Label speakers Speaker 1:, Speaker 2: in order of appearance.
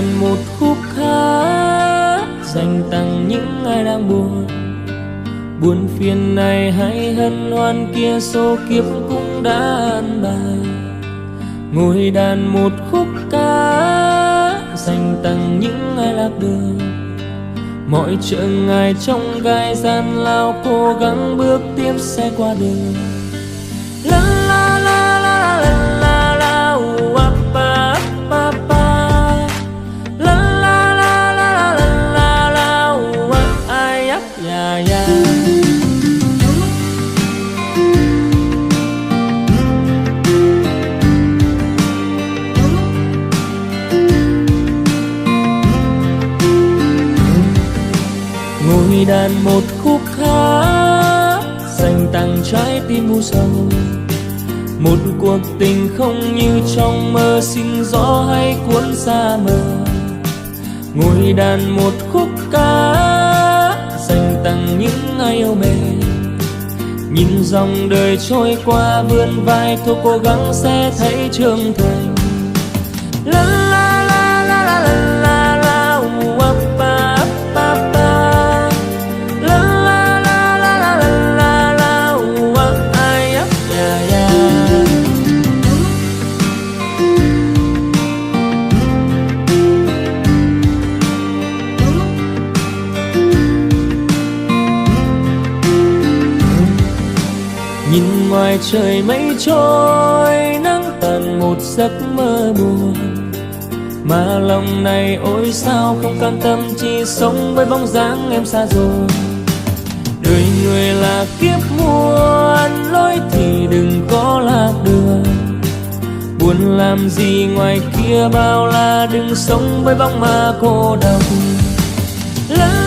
Speaker 1: đàn một khúc hát dành tặng những ai đang buồn. Buồn phiền này hay hân hoan kia, số kiếp cũng đã an bài. Ngồi đàn một khúc ca dành tặng những ai lạc đường. Mọi trở ngại trong gai gian lao, cố gắng bước tiếp sẽ qua đường. La la la la la la la wa pa pa pa. La la la la la la la wa ai ya ya. Ngồi đàn một khúc hát dành tặng trái tim u sầu. Một cuộc tình không như trong mơ, xin gió hay cuốn xa mờ. Ngồi đàn một khúc ca dành tặng những ai yêu mến. Nhìn dòng đời trôi qua vươn vai, thôi cố gắng sẽ thấy trưởng thành. La la la la la la la wa pa pa pa. La la la la la la la wa ai ya ya. Nhìn ngoài trời mây trôi, nắng tàn một giấc mơ buồn. Mà lòng này ôi sao không cam tâm, chỉ sống với bóng dáng em xa rồi. Đời người là kiếp muôn, lối thì đừng có lạc đường. Buồn làm gì ngoài kia bao la, đừng sống với bóng ma cô độc. La